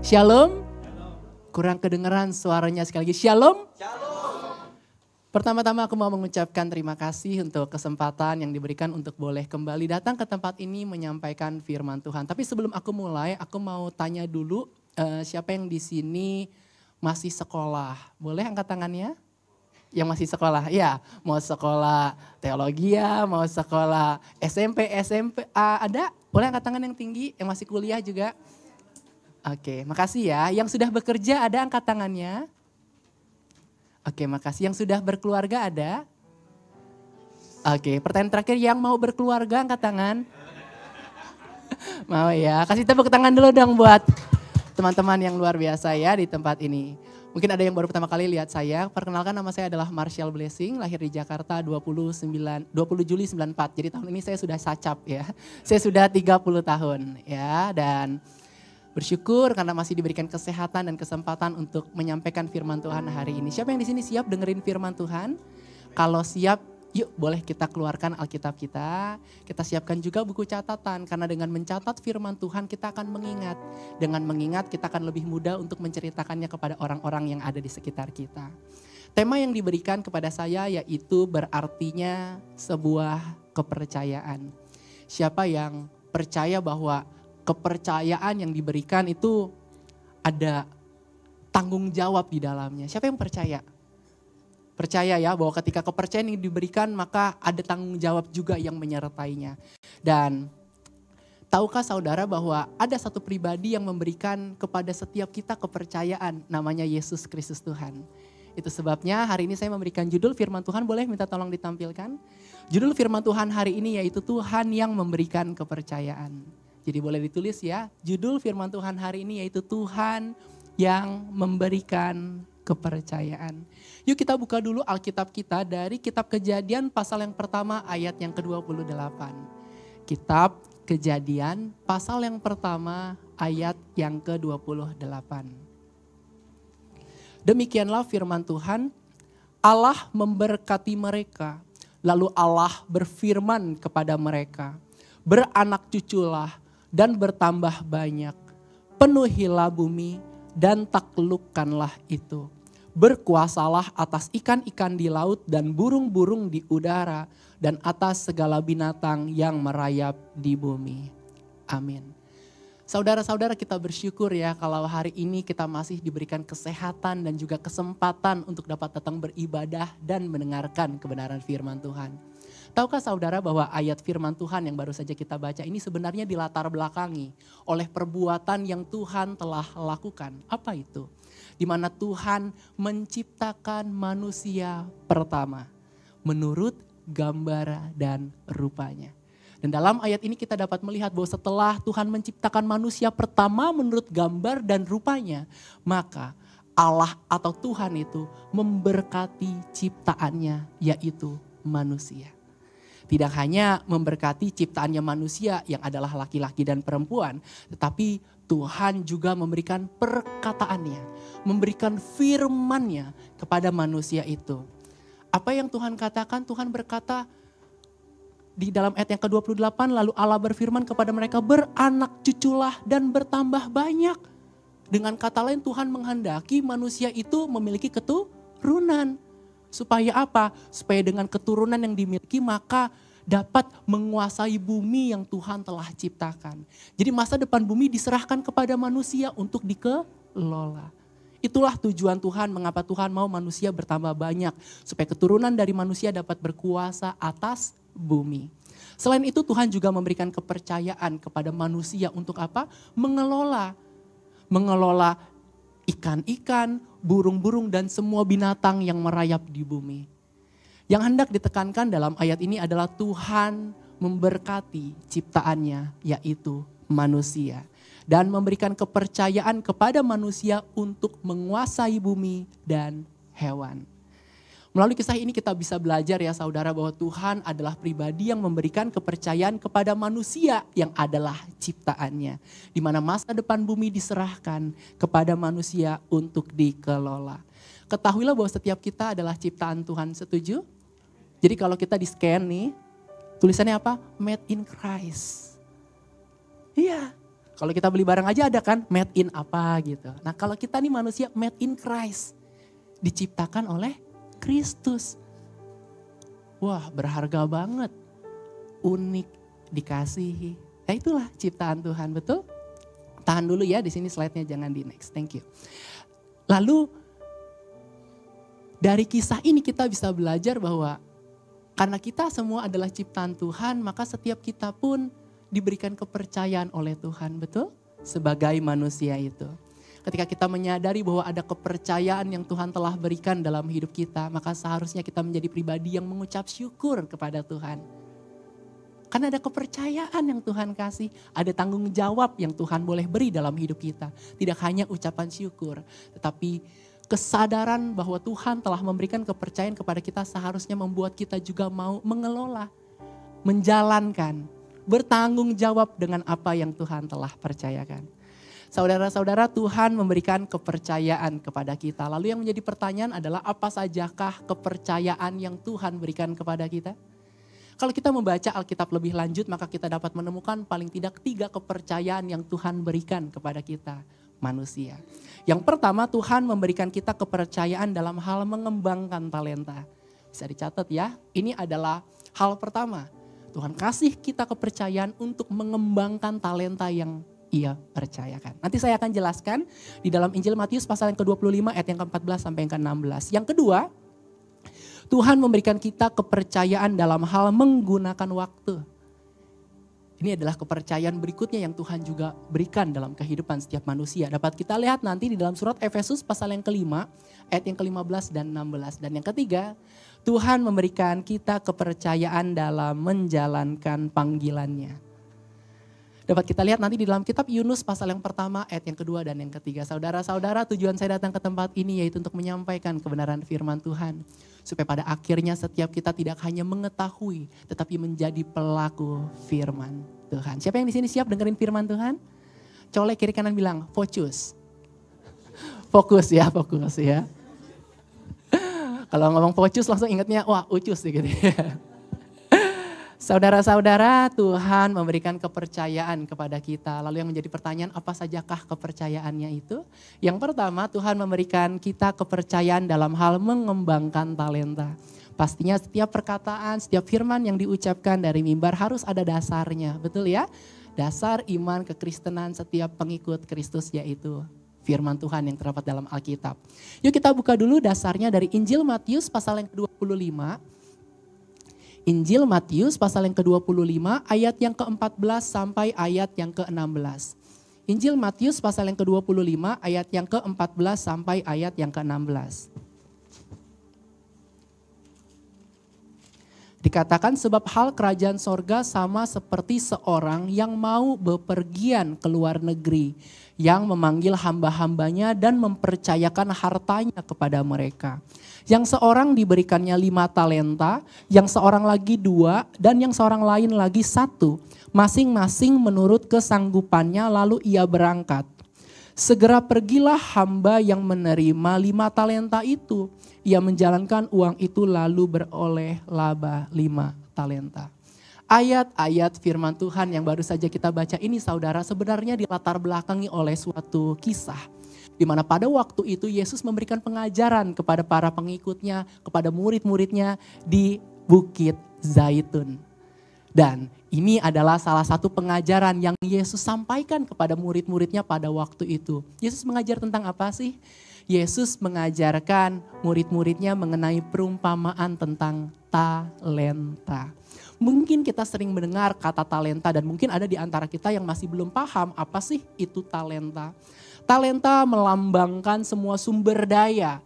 Shalom. Kurang kedengeran suaranya sekali lagi. Shalom. Pertama-tama aku mau mengucapkan terima kasih untuk kesempatan yang diberikan untuk boleh kembali datang ke tempat ini menyampaikan firman Tuhan. Tapi sebelum aku mulai, aku mau tanya dulu siapa yang di sini masih sekolah. Boleh angkat tangannya? Yang masih sekolah, ya, mau sekolah teologi ya, mau sekolah SMP, ada? Boleh angkat tangan yang tinggi, yang masih kuliah juga? Oke, makasih ya. Yang sudah bekerja ada angkat tangannya? Oke, makasih. Yang sudah berkeluarga ada? Oke, pertanyaan terakhir, yang mau berkeluarga angkat tangan? Mau ya, kasih tepuk tangan dulu dong buat teman-teman yang luar biasa ya di tempat ini. Mungkin ada yang baru pertama kali lihat saya. Perkenalkan, nama saya adalah Martial Blessing, lahir di Jakarta 20 Juli 94. Jadi tahun ini saya sudah sacap ya. Saya sudah 30 tahun ya, dan bersyukur karena masih diberikan kesehatan dan kesempatan untuk menyampaikan firman Tuhan hari ini. Siapa yang di sini siap dengerin firman Tuhan? Kalau siap, yuk boleh kita keluarkan Alkitab kita. Kita siapkan juga buku catatan, karena dengan mencatat firman Tuhan kita akan mengingat. Dengan mengingat kita akan lebih mudah untuk menceritakannya kepada orang-orang yang ada di sekitar kita. Tema yang diberikan kepada saya yaitu berartinya sebuah kepercayaan. Siapa yang percaya bahwa kepercayaan yang diberikan itu ada tanggung jawab di dalamnya? Siapa yang percaya? Percaya ya bahwa ketika kepercayaan yang diberikan maka ada tanggung jawab juga yang menyertainya. Dan tahukah saudara bahwa ada satu pribadi yang memberikan kepada setiap kita kepercayaan, namanya Yesus Kristus Tuhan. Itu sebabnya hari ini saya memberikan judul firman Tuhan, boleh minta tolong ditampilkan? Judul firman Tuhan hari ini yaitu Tuhan yang memberikan kepercayaan. Jadi boleh ditulis ya, judul firman Tuhan hari ini yaitu Tuhan yang memberikan kepercayaan. Yuk kita buka dulu Alkitab kita dari kitab Kejadian pasal yang pertama ayat yang ke-28. Kitab Kejadian pasal yang pertama ayat yang ke-28. Demikianlah firman Tuhan, Allah memberkati mereka, lalu Allah berfirman kepada mereka, beranak cuculah dan bertambah banyak, penuhilah bumi dan taklukkanlah itu. Berkuasalah atas ikan-ikan di laut dan burung-burung di udara dan atas segala binatang yang merayap di bumi. Amin. Saudara-saudara, kita bersyukur ya kalau hari ini kita masih diberikan kesehatan dan juga kesempatan untuk dapat datang beribadah dan mendengarkan kebenaran firman Tuhan. Tahukah saudara bahwa ayat firman Tuhan yang baru saja kita baca ini sebenarnya dilatar belakangi oleh perbuatan yang Tuhan telah lakukan. Apa itu? Di mana Tuhan menciptakan manusia pertama menurut gambar dan rupanya. Dan dalam ayat ini kita dapat melihat bahwa setelah Tuhan menciptakan manusia pertama menurut gambar dan rupanya, maka Allah atau Tuhan itu memberkati ciptaannya, yaitu manusia. Tidak hanya memberkati ciptaannya manusia yang adalah laki-laki dan perempuan, tetapi Tuhan juga memberikan perkataannya, memberikan firman-Nya kepada manusia itu. Apa yang Tuhan katakan? Tuhan berkata di dalam ayat yang ke-28, lalu Allah berfirman kepada mereka, beranak cuculah dan bertambah banyak. Dengan kata lain Tuhan menghendaki manusia itu memiliki keturunan. Supaya apa? Supaya dengan keturunan yang dimiliki maka dapat menguasai bumi yang Tuhan telah ciptakan. Jadi masa depan bumi diserahkan kepada manusia untuk dikelola. Itulah tujuan Tuhan, mengapa Tuhan mau manusia bertambah banyak. Supaya keturunan dari manusia dapat berkuasa atas bumi. Selain itu Tuhan juga memberikan kepercayaan kepada manusia untuk apa? Mengelola ikan-ikan, burung-burung dan semua binatang yang merayap di bumi. Yang hendak ditekankan dalam ayat ini adalah Tuhan memberkati ciptaannya, yaitu manusia. Dan memberikan kepercayaan kepada manusia untuk menguasai bumi dan hewan. Melalui kisah ini kita bisa belajar ya saudara bahwa Tuhan adalah pribadi yang memberikan kepercayaan kepada manusia yang adalah ciptaannya. Di mana masa depan bumi diserahkan kepada manusia untuk dikelola. Ketahuilah bahwa setiap kita adalah ciptaan Tuhan, setuju? Jadi kalau kita di scan nih, tulisannya apa? Made in Christ. Iya, Kalau kita beli barang aja ada kan made in apa gitu. Nah kalau kita nih manusia made in Christ. Diciptakan oleh Kristus. Wah berharga banget. Unik, dikasihi. Ya itulah ciptaan Tuhan, betul? Tahan dulu ya di sini slide-nya, jangan di next. Thank you. Lalu dari kisah ini kita bisa belajar bahwa karena kita semua adalah ciptaan Tuhan, maka setiap kita pun diberikan kepercayaan oleh Tuhan, betul? Sebagai manusia itu. Ketika kita menyadari bahwa ada kepercayaan yang Tuhan telah berikan dalam hidup kita, maka seharusnya kita menjadi pribadi yang mengucap syukur kepada Tuhan. Karena ada kepercayaan yang Tuhan kasih, ada tanggung jawab yang Tuhan boleh beri dalam hidup kita. Tidak hanya ucapan syukur, tetapi kesadaran bahwa Tuhan telah memberikan kepercayaan kepada kita seharusnya membuat kita juga mau mengelola, menjalankan, bertanggung jawab dengan apa yang Tuhan telah percayakan. Saudara-saudara, Tuhan memberikan kepercayaan kepada kita. Lalu yang menjadi pertanyaan adalah apa sajakah kepercayaan yang Tuhan berikan kepada kita? Kalau kita membaca Alkitab lebih lanjut, maka kita dapat menemukan paling tidak 3 kepercayaan yang Tuhan berikan kepada kita manusia. Yang pertama, Tuhan memberikan kita kepercayaan dalam hal mengembangkan talenta. Bisa dicatat ya, ini adalah hal pertama. Tuhan kasih kita kepercayaan untuk mengembangkan talenta yang Ia percayakan. Nanti saya akan jelaskan di dalam Injil Matius pasal yang ke-25 ayat yang ke-14 sampai yang ke-16. Yang kedua, Tuhan memberikan kita kepercayaan dalam hal menggunakan waktu. Ini adalah kepercayaan berikutnya yang Tuhan juga berikan dalam kehidupan setiap manusia. Dapat kita lihat nanti di dalam surat Efesus pasal yang ke-5, ayat yang ke-15 dan 16. Dan yang ketiga, Tuhan memberikan kita kepercayaan dalam menjalankan panggilannya. Dapat kita lihat nanti di dalam kitab Yunus pasal yang pertama, ayat yang kedua dan yang ketiga. Saudara-saudara, tujuan saya datang ke tempat ini yaitu untuk menyampaikan kebenaran firman Tuhan. Supaya pada akhirnya setiap kita tidak hanya mengetahui, tetapi menjadi pelaku firman Tuhan. Siapa yang di sini siap dengerin firman Tuhan? Colek kiri kanan bilang, fokus. Fokus ya, fokus ya. Kalau ngomong fokus langsung ingatnya, wah ucus gitu ya. Saudara-saudara, Tuhan memberikan kepercayaan kepada kita. Lalu yang menjadi pertanyaan, apa sajakah kepercayaannya itu? Yang pertama, Tuhan memberikan kita kepercayaan dalam hal mengembangkan talenta. Pastinya setiap perkataan, setiap firman yang diucapkan dari mimbar harus ada dasarnya. Betul ya? Dasar iman kekristenan setiap pengikut Kristus yaitu firman Tuhan yang terdapat dalam Alkitab. Yuk kita buka dulu dasarnya dari Injil Matius pasal yang ke-25. Injil Matius pasal yang ke-25 ayat yang ke-14 sampai ayat yang ke-16. Injil Matius pasal yang ke-25 ayat yang ke-14 sampai ayat yang ke-16. Dikatakan sebab hal kerajaan sorga sama seperti seorang yang mau bepergian ke luar negeri, yang memanggil hamba-hambanya dan mempercayakan hartanya kepada mereka. Yang seorang diberikannya 5 talenta, yang seorang lagi 2, dan yang seorang lain lagi 1. Masing-masing menurut kesanggupannya lalu ia berangkat. Segera pergilah hamba yang menerima 5 talenta itu. Ia menjalankan uang itu lalu beroleh laba 5 talenta. Ayat-ayat firman Tuhan yang baru saja kita baca ini saudara sebenarnya dilatar belakangi oleh suatu kisah. Di mana pada waktu itu Yesus memberikan pengajaran kepada para pengikutnya, kepada murid-muridnya di Bukit Zaitun. Dan ini adalah salah satu pengajaran yang Yesus sampaikan kepada murid-muridnya pada waktu itu. Yesus mengajar tentang apa sih? Yesus mengajarkan murid-muridnya mengenai perumpamaan tentang talenta. Mungkin kita sering mendengar kata talenta dan mungkin ada di antara kita yang masih belum paham apa sih itu talenta. Talenta melambangkan semua sumber daya,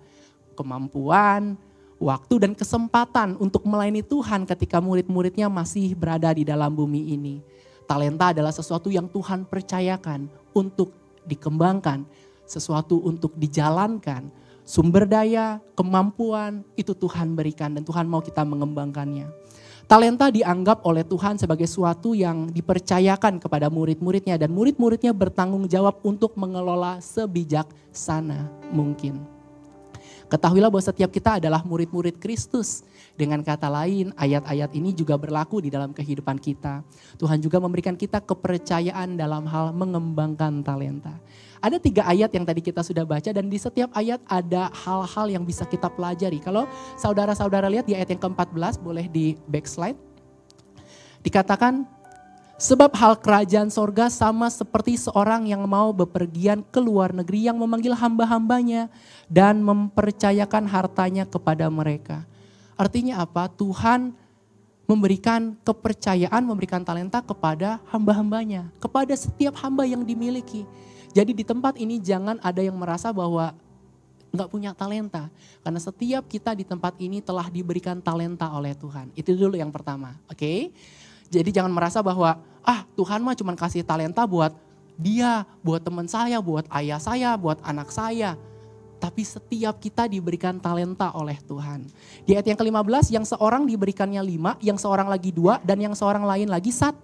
kemampuan, waktu dan kesempatan untuk melayani Tuhan ketika murid-muridnya masih berada di dalam bumi ini. Talenta adalah sesuatu yang Tuhan percayakan untuk dikembangkan, sesuatu untuk dijalankan. Sumber daya, kemampuan itu Tuhan berikan dan Tuhan mau kita mengembangkannya. Talenta dianggap oleh Tuhan sebagai sesuatu yang dipercayakan kepada murid-muridnya dan murid-muridnya bertanggung jawab untuk mengelola sebijaksana mungkin. Ketahuilah bahwa setiap kita adalah murid-murid Kristus. Dengan kata lain, ayat-ayat ini juga berlaku di dalam kehidupan kita. Tuhan juga memberikan kita kepercayaan dalam hal mengembangkan talenta. Ada 3 ayat yang tadi kita sudah baca dan di setiap ayat ada hal-hal yang bisa kita pelajari. Kalau saudara-saudara lihat di ayat yang ke-14, boleh di backslide. Dikatakan, sebab hal kerajaan sorga sama seperti seorang yang mau bepergian ke luar negeri yang memanggil hamba-hambanya dan mempercayakan hartanya kepada mereka. Artinya apa? Tuhan memberikan kepercayaan, memberikan talenta kepada hamba-hambanya. Kepada setiap hamba yang dimiliki. Jadi di tempat ini jangan ada yang merasa bahwa nggak punya talenta. Karena setiap kita di tempat ini telah diberikan talenta oleh Tuhan. Itu dulu yang pertama, oke? Jadi jangan merasa bahwa Tuhan mah cuma kasih talenta buat dia, buat teman saya, buat ayah saya, buat anak saya. Tapi setiap kita diberikan talenta oleh Tuhan. Di ayat yang ke-15, yang seorang diberikannya 5, yang seorang lagi 2, dan yang seorang lain lagi 1.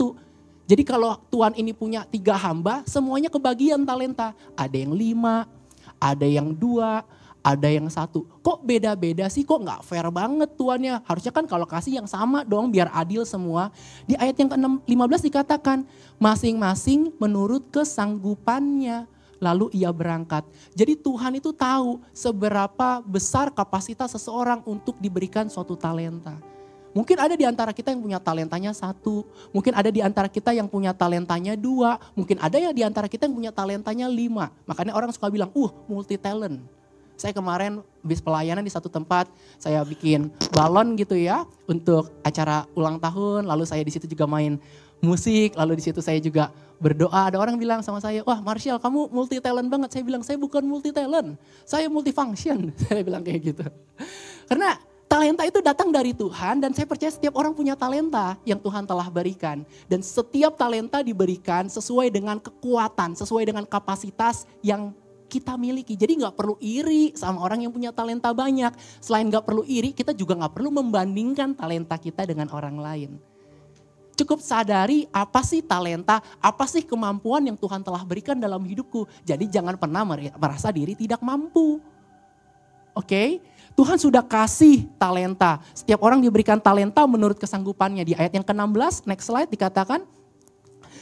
Jadi kalau Tuhan ini punya 3 hamba, semuanya kebagian talenta. Ada yang 5, ada yang 2, ada yang 1. Kok beda-beda sih? Kok gak fair banget tuannya? Harusnya kan kalau kasih yang sama dong biar adil semua. Di ayat yang ke-15 dikatakan masing-masing menurut kesanggupannya. Lalu ia berangkat. Jadi Tuhan itu tahu seberapa besar kapasitas seseorang untuk diberikan suatu talenta. Mungkin ada di antara kita yang punya talentanya 1. Mungkin ada di antara kita yang punya talentanya 2. Mungkin ada ya di antara kita yang punya talentanya 5. Makanya orang suka bilang, multi talent. Saya kemarin habis pelayanan di satu tempat, saya bikin balon gitu ya untuk acara ulang tahun, lalu saya di situ juga main musik, lalu di situ saya juga berdoa. Ada orang bilang sama saya, wah Marshall kamu multi talent banget. Saya bilang saya bukan multi talent, saya multifunction. Saya bilang kayak gitu. Karena talenta itu datang dari Tuhan dan saya percaya setiap orang punya talenta yang Tuhan telah berikan. Dan setiap talenta diberikan sesuai dengan kekuatan, sesuai dengan kapasitas yang kita miliki. Jadi gak perlu iri sama orang yang punya talenta banyak. Selain gak perlu iri, kita juga gak perlu membandingkan talenta kita dengan orang lain. Cukup sadari apa sih talenta, apa sih kemampuan yang Tuhan telah berikan dalam hidupku. Jadi jangan pernah merasa diri tidak mampu. Oke? Tuhan sudah kasih talenta. Setiap orang diberikan talenta menurut kesanggupannya. Di ayat yang ke-16, next slide dikatakan,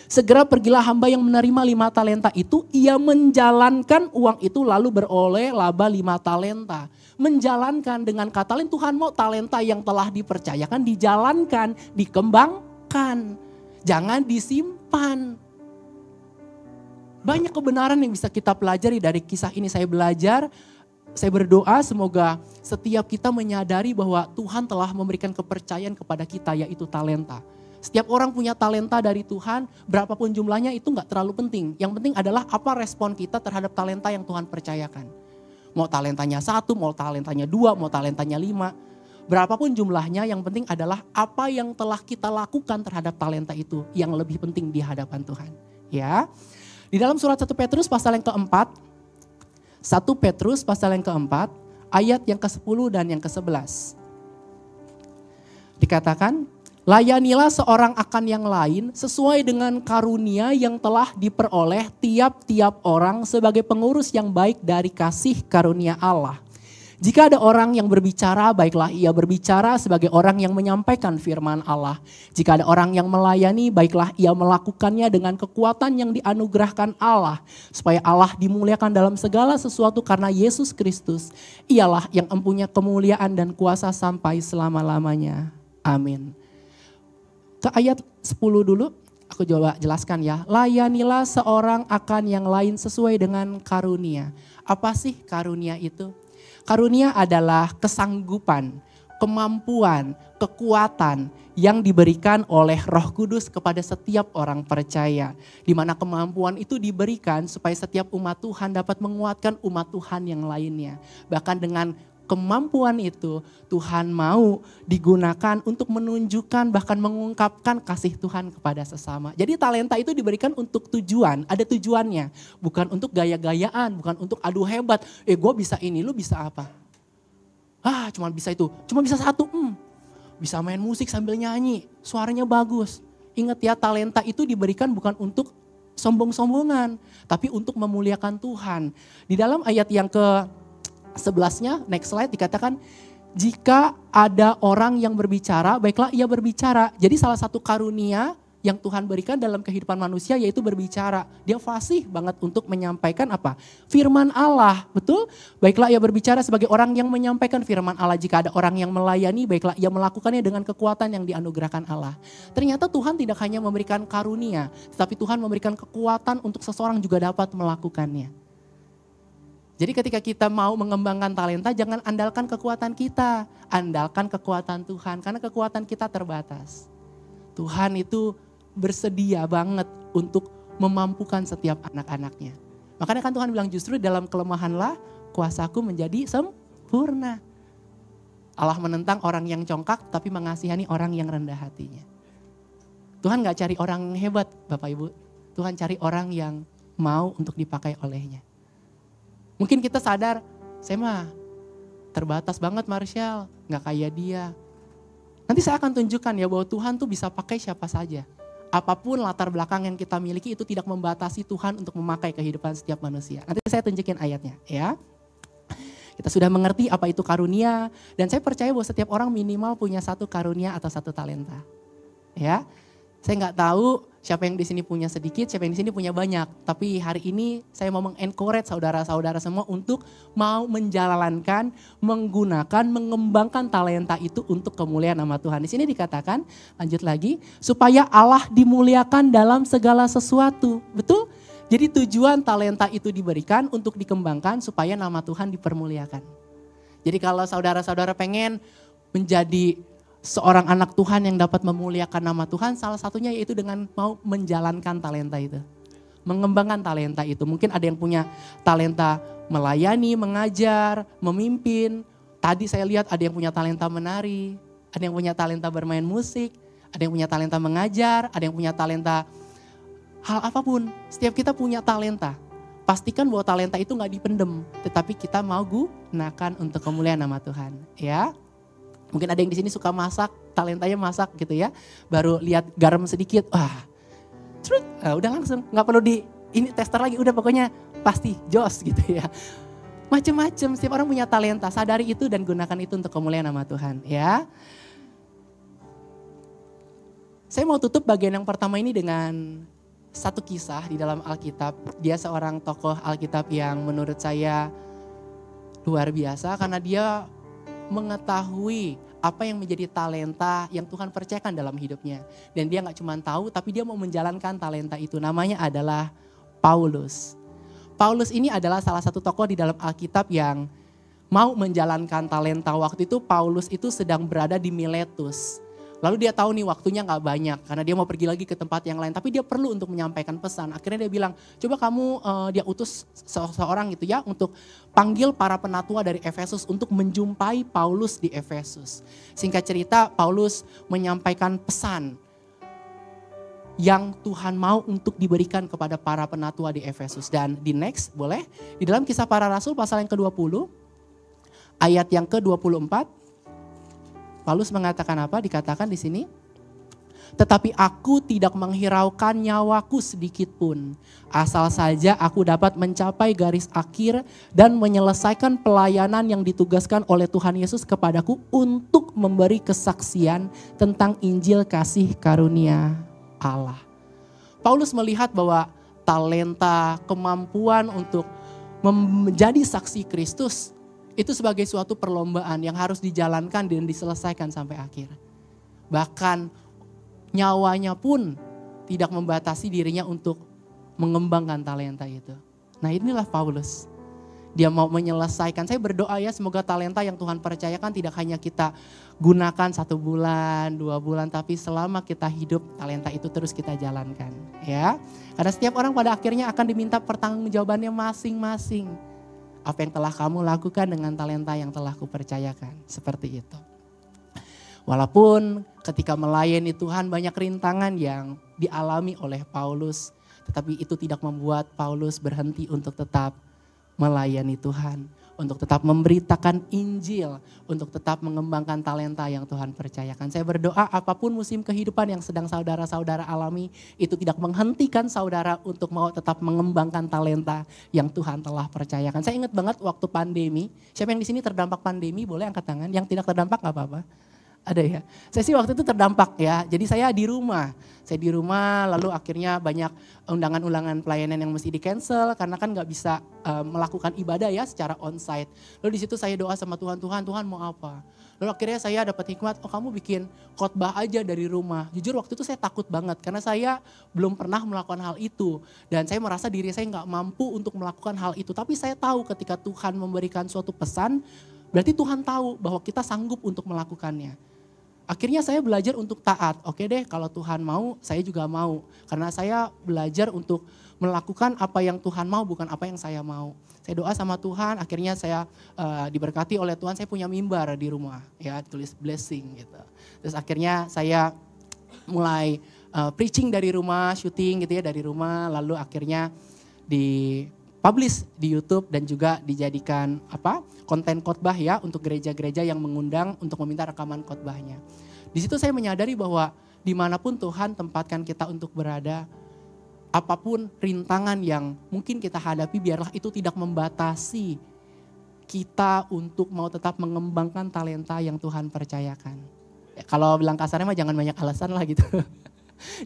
segera pergilah hamba yang menerima 5 talenta itu, ia menjalankan uang itu lalu beroleh laba 5 talenta. Menjalankan dengan kata lain Tuhan mau talenta yang telah dipercayakan dijalankan, dikembangkan. Jangan disimpan. Banyak kebenaran yang bisa kita pelajari dari kisah ini. Saya belajar, saya berdoa semoga setiap kita menyadari bahwa Tuhan telah memberikan kepercayaan kepada kita yaitu talenta. Setiap orang punya talenta dari Tuhan, berapapun jumlahnya itu gak terlalu penting. Yang penting adalah apa respon kita terhadap talenta yang Tuhan percayakan. Mau talentanya 1, mau talentanya 2, mau talentanya 5. Berapapun jumlahnya yang penting adalah apa yang telah kita lakukan terhadap talenta itu. Yang lebih penting di hadapan Tuhan. Ya. Di dalam surat 1 Petrus pasal yang keempat. 1 Petrus pasal yang keempat, ayat yang ke-10 dan yang ke-11. Dikatakan, layanilah seorang akan yang lain sesuai dengan karunia yang telah diperoleh tiap-tiap orang sebagai pengurus yang baik dari kasih karunia Allah. Jika ada orang yang berbicara, baiklah ia berbicara sebagai orang yang menyampaikan firman Allah. Jika ada orang yang melayani, baiklah ia melakukannya dengan kekuatan yang dianugerahkan Allah. Supaya Allah dimuliakan dalam segala sesuatu karena Yesus Kristus. Ialah yang mempunyai kemuliaan dan kuasa sampai selama-lamanya. Amin. Ke ayat 10 dulu, aku coba jelaskan ya. Layanilah seorang akan yang lain sesuai dengan karunia. Apa sih karunia itu? Karunia adalah kesanggupan, kemampuan, kekuatan yang diberikan oleh Roh Kudus kepada setiap orang percaya. Di mana kemampuan itu diberikan supaya setiap umat Tuhan dapat menguatkan umat Tuhan yang lainnya. Bahkan dengan kemampuan itu Tuhan mau digunakan untuk menunjukkan bahkan mengungkapkan kasih Tuhan kepada sesama. Jadi talenta itu diberikan untuk tujuan, ada tujuannya. Bukan untuk gaya-gayaan, bukan untuk adu hebat. Gue bisa ini, lu bisa apa? Cuma bisa itu, cuma bisa 1. Bisa main musik sambil nyanyi, suaranya bagus. Ingat ya, talenta itu diberikan bukan untuk sombong-sombongan, tapi untuk memuliakan Tuhan. Di dalam ayat yang ke 11-nya, next slide, dikatakan jika ada orang yang berbicara, baiklah ia berbicara. Jadi salah satu karunia yang Tuhan berikan dalam kehidupan manusia yaitu berbicara. Dia fasih banget untuk menyampaikan apa? Firman Allah, betul? Baiklah ia berbicara sebagai orang yang menyampaikan firman Allah. Jika ada orang yang melayani, baiklah ia melakukannya dengan kekuatan yang dianugerahkan Allah. Ternyata Tuhan tidak hanya memberikan karunia, tetapi Tuhan memberikan kekuatan untuk seseorang juga dapat melakukannya. Jadi ketika kita mau mengembangkan talenta, jangan andalkan kekuatan kita, andalkan kekuatan Tuhan, karena kekuatan kita terbatas. Tuhan itu bersedia banget untuk memampukan setiap anak-anaknya. Makanya kan Tuhan bilang justru dalam kelemahanlah kuasaku menjadi sempurna. Allah menentang orang yang congkak tapi mengasihani orang yang rendah hatinya. Tuhan gak cari orang hebat Bapak Ibu. Tuhan cari orang yang mau untuk dipakai olehnya. Mungkin kita sadar, saya mah terbatas banget Marshall, gak kayak dia. Nanti saya akan tunjukkan ya bahwa Tuhan tuh bisa pakai siapa saja. Apapun latar belakang yang kita miliki itu tidak membatasi Tuhan untuk memakai kehidupan setiap manusia. Nanti saya tunjukin ayatnya ya. Kita sudah mengerti apa itu karunia dan saya percaya bahwa setiap orang minimal punya satu karunia atau satu talenta. Ya. Saya nggak tahu siapa yang di sini punya sedikit, siapa yang di sini punya banyak. Tapi hari ini saya mau mengencourage saudara-saudara semua untuk mau menjalankan, menggunakan, mengembangkan talenta itu untuk kemuliaan nama Tuhan. Di sini dikatakan, lanjut lagi, supaya Allah dimuliakan dalam segala sesuatu. Betul? Jadi tujuan talenta itu diberikan untuk dikembangkan supaya nama Tuhan dipermuliakan. Jadi kalau saudara-saudara pengen menjadi seorang anak Tuhan yang dapat memuliakan nama Tuhan, salah satunya yaitu dengan mau menjalankan talenta itu. Mengembangkan talenta itu. Mungkin ada yang punya talenta melayani, mengajar, memimpin. Tadi saya lihat ada yang punya talenta menari, ada yang punya talenta bermain musik, ada yang punya talenta mengajar, ada yang punya talenta hal apapun. Setiap kita punya talenta. Pastikan bahwa talenta itu gak dipendem, tetapi kita mau gunakan untuk kemuliaan nama Tuhan. Ya. Mungkin ada yang di sini suka masak, talentanya masak gitu ya. Baru lihat garam sedikit, udah langsung, nggak perlu ini tester lagi, udah pokoknya pasti jos gitu ya. Macem-macem, setiap orang punya talenta, sadari itu dan gunakan itu untuk kemuliaan nama Tuhan ya. Saya mau tutup bagian yang pertama ini dengan satu kisah di dalam Alkitab. Dia seorang tokoh Alkitab yang menurut saya luar biasa karena dia mengetahui apa yang menjadi talenta yang Tuhan percayakan dalam hidupnya. Dan dia gak cuma tahu tapi dia mau menjalankan talenta itu. Namanya adalah Paulus. Paulus ini adalah salah satu tokoh di dalam Alkitab yang mau menjalankan talenta. Waktu itu Paulus itu sedang berada di Miletus. Lalu dia tahu nih waktunya gak banyak karena dia mau pergi lagi ke tempat yang lain. Tapi dia perlu untuk menyampaikan pesan. Akhirnya dia bilang, coba kamu, dia utus seseorang gitu ya untuk panggil para penatua dari Efesus untuk menjumpai Paulus di Efesus. Singkat cerita Paulus menyampaikan pesan yang Tuhan mau untuk diberikan kepada para penatua di Efesus. Dan di next boleh, di dalam Kisah Para Rasul pasal yang ke-20, ayat yang ke-24. Paulus mengatakan apa? Dikatakan di sini, tetapi aku tidak menghiraukan nyawaku sedikit pun. Asal saja aku dapat mencapai garis akhir dan menyelesaikan pelayanan yang ditugaskan oleh Tuhan Yesus kepadaku untuk memberi kesaksian tentang Injil kasih karunia Allah. Paulus melihat bahwa talenta, kemampuan untuk menjadi saksi Kristus itu sebagai suatu perlombaan yang harus dijalankan dan diselesaikan sampai akhir. Bahkan nyawanya pun tidak membatasi dirinya untuk mengembangkan talenta itu. Nah inilah Paulus. Dia mau menyelesaikan. Saya berdoa ya semoga talenta yang Tuhan percayakan tidak hanya kita gunakan 1 bulan, 2 bulan. Tapi selama kita hidup talenta itu terus kita jalankan. Ya. Karena setiap orang pada akhirnya akan diminta pertanggungjawabannya masing-masing. Apa yang telah kamu lakukan dengan talenta yang telah kupercayakan. Seperti itu. Walaupun ketika melayani Tuhan banyak rintangan yang dialami oleh Paulus. Tetapi itu tidak membuat Paulus berhenti untuk tetap melayani Tuhan. untuk tetap memberitakan Injil, untuk tetap mengembangkan talenta yang Tuhan percayakan. Saya berdoa apapun musim kehidupan yang sedang saudara-saudara alami, itu tidak menghentikan saudara untuk mau tetap mengembangkan talenta yang Tuhan telah percayakan. Saya ingat banget waktu pandemi, siapa yang di sini terdampak pandemi boleh angkat tangan, yang tidak terdampak gak apa-apa. Ada ya. Saya sih waktu itu terdampak ya. Jadi saya di rumah. Saya di rumah lalu akhirnya banyak undangan-undangan pelayanan yang mesti di cancel karena kan nggak bisa melakukan ibadah ya secara onsite. Lalu di situ saya doa sama Tuhan, Tuhan mau apa? Lalu akhirnya saya dapat hikmat, kamu bikin khotbah aja dari rumah. Jujur waktu itu saya takut banget karena saya belum pernah melakukan hal itu. Dan saya merasa diri saya nggak mampu untuk melakukan hal itu. Tapi saya tahu ketika Tuhan memberikan suatu pesan, berarti Tuhan tahu bahwa kita sanggup untuk melakukannya. Akhirnya saya belajar untuk taat. Oke deh, kalau Tuhan mau, saya juga mau. Karena saya belajar untuk melakukan apa yang Tuhan mau, bukan apa yang saya mau. Saya doa sama Tuhan, akhirnya saya diberkati oleh Tuhan, saya punya mimbar di rumah. Ya, tulis blessing gitu. Terus akhirnya saya mulai preaching dari rumah, syuting gitu ya dari rumah. Lalu akhirnya publish di YouTube dan juga dijadikan konten khotbah ya untuk gereja-gereja yang mengundang untuk meminta rekaman khotbahnya. Di situ saya menyadari bahwa dimanapun Tuhan tempatkan kita untuk berada, apapun rintangan yang mungkin kita hadapi, biarlah itu tidak membatasi kita untuk mau tetap mengembangkan talenta yang Tuhan percayakan. Ya, kalau bilang kasarnya mah jangan banyak alasan lah gitu.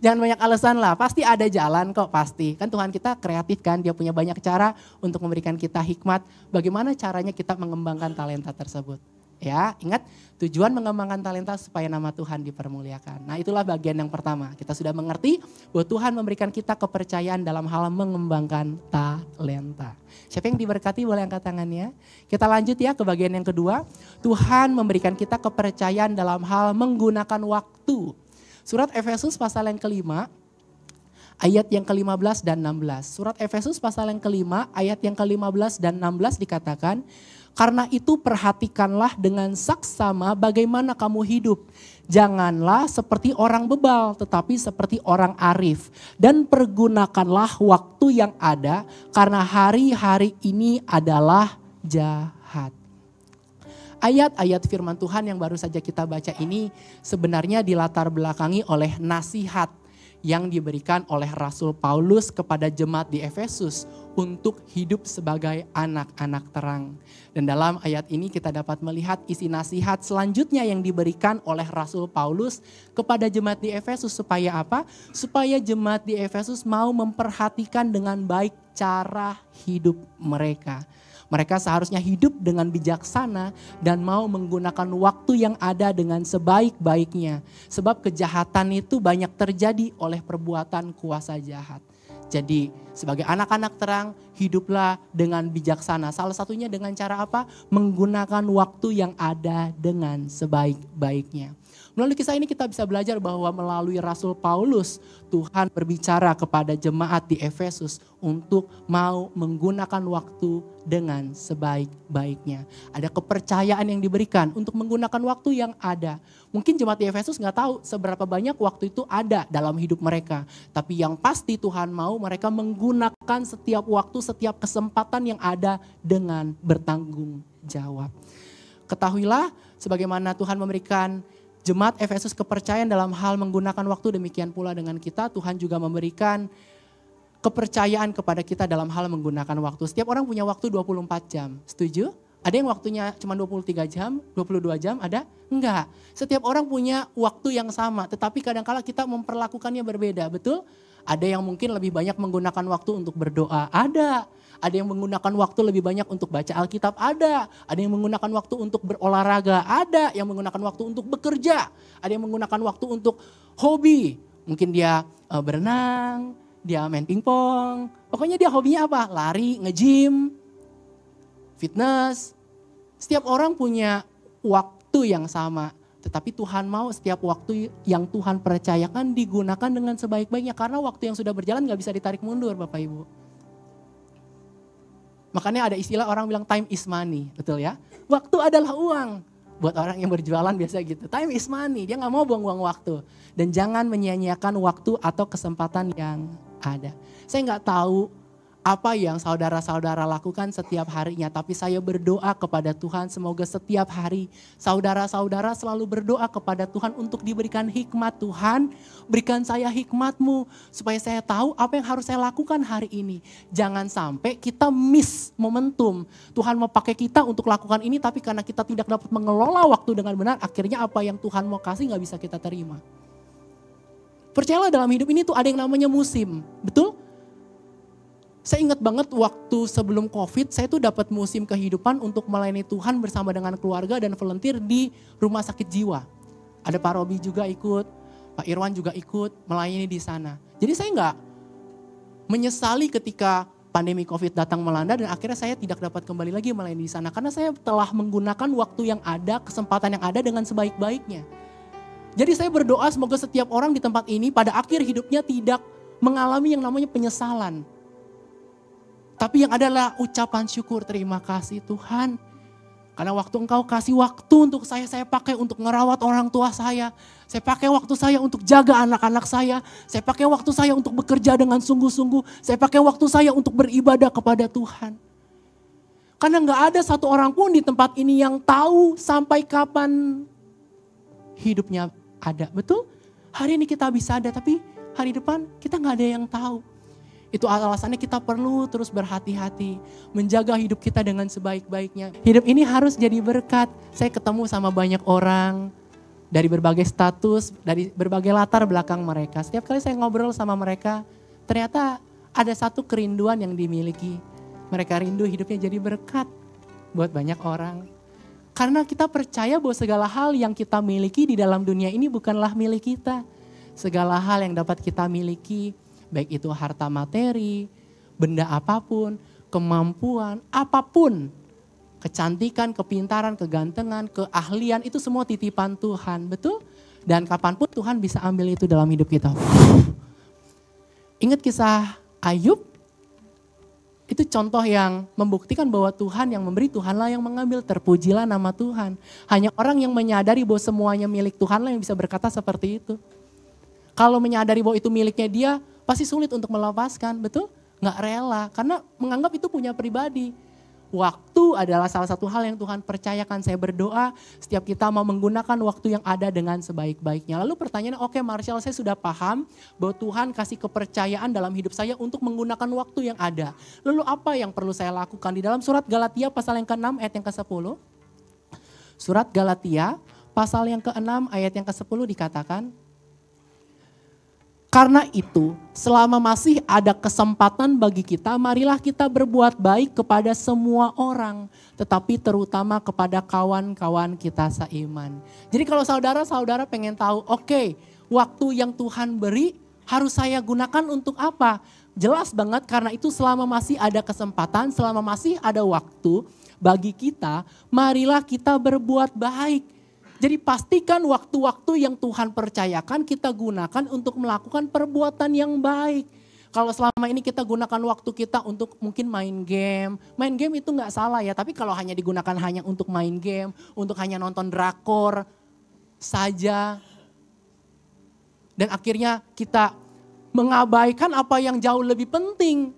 Jangan banyak alasan lah, pasti ada jalan kok pasti. Kan Tuhan kita kreatif kan, dia punya banyak cara untuk memberikan kita hikmat. Bagaimana caranya kita mengembangkan talenta tersebut. Ya, ingat tujuan mengembangkan talenta supaya nama Tuhan dipermuliakan. Nah itulah bagian yang pertama. Kita sudah mengerti bahwa Tuhan memberikan kita kepercayaan dalam hal mengembangkan talenta. Siapa yang diberkati boleh angkat tangannya. Kita lanjut ya ke bagian yang kedua. Tuhan memberikan kita kepercayaan dalam hal menggunakan waktu. Surat Efesus pasal yang kelima, ayat yang ke-15 dan 16. Surat Efesus pasal yang kelima, ayat yang ke-15 dan 16 dikatakan, karena itu perhatikanlah dengan saksama bagaimana kamu hidup. Janganlah seperti orang bebal, tetapi seperti orang arif. Dan pergunakanlah waktu yang ada, karena hari-hari ini adalah jahat. Ayat-ayat firman Tuhan yang baru saja kita baca ini sebenarnya dilatar belakangi oleh nasihat yang diberikan oleh Rasul Paulus kepada jemaat di Efesus untuk hidup sebagai anak-anak terang. Dan dalam ayat ini kita dapat melihat isi nasihat selanjutnya yang diberikan oleh Rasul Paulus kepada jemaat di Efesus supaya apa? Supaya jemaat di Efesus mau memperhatikan dengan baik cara hidup mereka. Mereka seharusnya hidup dengan bijaksana dan mau menggunakan waktu yang ada dengan sebaik-baiknya. Sebab kejahatan itu banyak terjadi oleh perbuatan kuasa jahat. Jadi sebagai anak-anak terang hiduplah dengan bijaksana. Salah satunya dengan cara apa? Menggunakan waktu yang ada dengan sebaik-baiknya. Melalui kisah ini kita bisa belajar bahwa melalui Rasul Paulus, Tuhan berbicara kepada jemaat di Efesus untuk mau menggunakan waktu dengan sebaik-baiknya. Ada kepercayaan yang diberikan untuk menggunakan waktu yang ada. Mungkin jemaat di Efesus gak tahu seberapa banyak waktu itu ada dalam hidup mereka. Tapi yang pasti Tuhan mau mereka menggunakan setiap waktu, setiap kesempatan yang ada dengan bertanggung jawab. Ketahuilah sebagaimana Tuhan memberikan jemaat Efesus kepercayaan dalam hal menggunakan waktu, demikian pula dengan kita. Tuhan juga memberikan kepercayaan kepada kita dalam hal menggunakan waktu. Setiap orang punya waktu 24 jam. Setuju? Ada yang waktunya cuma 23 jam, 22 jam, ada? Enggak. Setiap orang punya waktu yang sama, tetapi kadang-kala kita memperlakukannya berbeda, betul? Ada yang mungkin lebih banyak menggunakan waktu untuk berdoa, ada. Ada yang menggunakan waktu lebih banyak untuk baca Alkitab, ada. Ada yang menggunakan waktu untuk berolahraga, ada. Yang menggunakan waktu untuk bekerja, ada yang menggunakan waktu untuk hobi. Mungkin dia berenang, dia main pingpong. Pokoknya dia hobinya apa? Lari, nge-gym, fitness. Setiap orang punya waktu yang sama. Tetapi Tuhan mau setiap waktu yang Tuhan percayakan digunakan dengan sebaik-baiknya. Karena waktu yang sudah berjalan gak bisa ditarik mundur Bapak Ibu. Makanya ada istilah orang bilang time is money, betul ya? Waktu adalah uang. Buat orang yang berjualan biasa gitu, time is money, dia gak mau buang-buang waktu. Dan jangan menyia-nyiakan waktu atau kesempatan yang ada. Saya gak tahu apa yang saudara-saudara lakukan setiap harinya. Tapi saya berdoa kepada Tuhan semoga setiap hari saudara-saudara selalu berdoa kepada Tuhan untuk diberikan hikmat. Tuhan, berikan saya hikmat-Mu supaya saya tahu apa yang harus saya lakukan hari ini. Jangan sampai kita miss momentum. Tuhan mau pakai kita untuk lakukan ini tapi karena kita tidak dapat mengelola waktu dengan benar, akhirnya apa yang Tuhan mau kasih gak bisa kita terima. Percayalah dalam hidup ini tuh ada yang namanya musim, betul? Saya ingat banget waktu sebelum COVID, saya tuh dapat musim kehidupan untuk melayani Tuhan bersama dengan keluarga dan volunteer di rumah sakit jiwa. Ada Pak Robi juga ikut, Pak Irwan juga ikut melayani di sana. Jadi saya nggak menyesali ketika pandemi COVID datang melanda dan akhirnya saya tidak dapat kembali lagi melayani di sana. Karena saya telah menggunakan waktu yang ada, kesempatan yang ada dengan sebaik-baiknya. Jadi saya berdoa semoga setiap orang di tempat ini pada akhir hidupnya tidak mengalami yang namanya penyesalan. Tapi yang adalah ucapan syukur, terima kasih Tuhan. Karena waktu Engkau kasih waktu untuk saya pakai untuk ngerawat orang tua saya. Saya pakai waktu saya untuk jaga anak-anak saya. Saya pakai waktu saya untuk bekerja dengan sungguh-sungguh. Saya pakai waktu saya untuk beribadah kepada Tuhan. Karena gak ada satu orang pun di tempat ini yang tahu sampai kapan hidupnya ada. Betul? Hari ini kita bisa ada tapi hari depan kita gak ada yang tahu. Itu alasannya kita perlu terus berhati-hati. Menjaga hidup kita dengan sebaik-baiknya. Hidup ini harus jadi berkat. Saya ketemu sama banyak orang. Dari berbagai status, dari berbagai latar belakang mereka. Setiap kali saya ngobrol sama mereka. Ternyata ada satu kerinduan yang dimiliki. Mereka rindu hidupnya jadi berkat. Buat banyak orang. Karena kita percaya bahwa segala hal yang kita miliki di dalam dunia ini bukanlah milik kita. Segala hal yang dapat kita miliki. Baik itu harta materi, benda apapun, kemampuan, apapun. Kecantikan, kepintaran, kegantengan, keahlian itu semua titipan Tuhan, betul? Dan kapanpun Tuhan bisa ambil itu dalam hidup kita. Ingat kisah Ayub? Itu contoh yang membuktikan bahwa Tuhan yang memberi, Tuhanlah yang mengambil. Terpujilah nama Tuhan. Hanya orang yang menyadari bahwa semuanya milik Tuhanlah yang bisa berkata seperti itu. Kalau menyadari bahwa itu miliknya dia, pasti sulit untuk melepaskan, betul? Nggak rela, karena menganggap itu punya pribadi. Waktu adalah salah satu hal yang Tuhan percayakan. Saya berdoa setiap kita mau menggunakan waktu yang ada dengan sebaik-baiknya. Lalu pertanyaannya, oke Marshall, saya sudah paham bahwa Tuhan kasih kepercayaan dalam hidup saya untuk menggunakan waktu yang ada. Lalu apa yang perlu saya lakukan? Di dalam surat Galatia pasal yang ke-6 ayat yang ke-10. Surat Galatia pasal yang ke-6 ayat yang ke-10 dikatakan, karena itu, selama masih ada kesempatan bagi kita, marilah kita berbuat baik kepada semua orang. Tetapi terutama kepada kawan-kawan kita seiman. Jadi kalau saudara-saudara pengen tahu, oke, waktu yang Tuhan beri harus saya gunakan untuk apa? Jelas banget karena itu selama masih ada kesempatan, selama masih ada waktu bagi kita, marilah kita berbuat baik. Jadi pastikan waktu-waktu yang Tuhan percayakan kita gunakan untuk melakukan perbuatan yang baik. Kalau selama ini kita gunakan waktu kita untuk mungkin main game. Main game itu gak salah ya, tapi kalau hanya digunakan hanya untuk main game, untuk hanya nonton drakor saja. Dan akhirnya kita mengabaikan apa yang jauh lebih penting.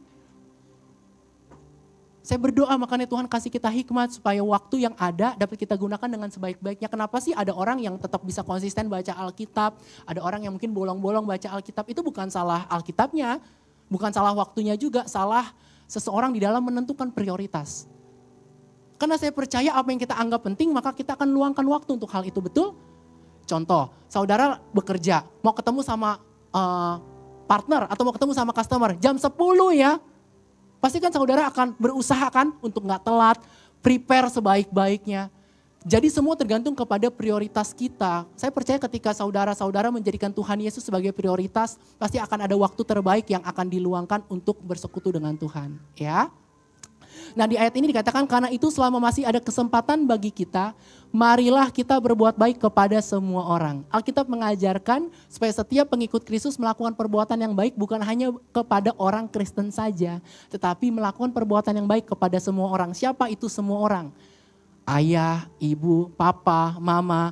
Saya berdoa makanya Tuhan kasih kita hikmat supaya waktu yang ada dapat kita gunakan dengan sebaik-baiknya. Kenapa sih ada orang yang tetap bisa konsisten baca Alkitab, ada orang yang mungkin bolong-bolong baca Alkitab, itu bukan salah Alkitabnya, bukan salah waktunya juga, salah seseorang di dalam menentukan prioritas. Karena saya percaya apa yang kita anggap penting maka kita akan luangkan waktu untuk hal itu, betul? Contoh, saudara bekerja, mau ketemu sama partner atau mau ketemu sama customer, jam 10 ya. Pasti kan saudara akan berusaha kan untuk gak telat, prepare sebaik-baiknya. Jadi semua tergantung kepada prioritas kita. Saya percaya ketika saudara-saudara menjadikan Tuhan Yesus sebagai prioritas, pasti akan ada waktu terbaik yang akan diluangkan untuk bersekutu dengan Tuhan. Ya. Nah di ayat ini dikatakan karena itu selama masih ada kesempatan bagi kita, marilah kita berbuat baik kepada semua orang. Alkitab mengajarkan supaya setiap pengikut Kristus melakukan perbuatan yang baik bukan hanya kepada orang Kristen saja. Tetapi melakukan perbuatan yang baik kepada semua orang. Siapa itu semua orang? Ayah, ibu, papa, mama,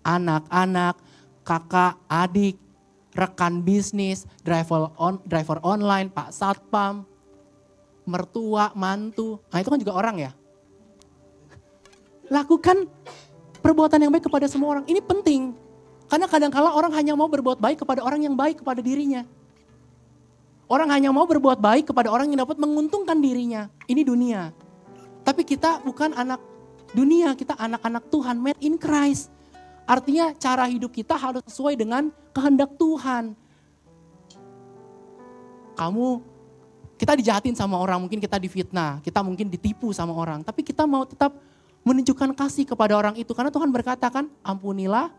anak-anak, kakak, adik, rekan bisnis, driver online, Pak Satpam. mertua, mantu. Nah itu kan juga orang ya. Lakukan perbuatan yang baik kepada semua orang. Ini penting. Karena kadang-kala orang hanya mau berbuat baik kepada orang yang baik kepada dirinya. Orang hanya mau berbuat baik kepada orang yang dapat menguntungkan dirinya. Ini dunia. Tapi kita bukan anak dunia, kita anak-anak Tuhan, made in Christ. Artinya cara hidup kita harus sesuai dengan kehendak Tuhan. Kita dijahatin sama orang, mungkin kita difitnah, kita mungkin ditipu sama orang. Tapi kita mau tetap menunjukkan kasih kepada orang itu. Karena Tuhan berkata kan, ampunilah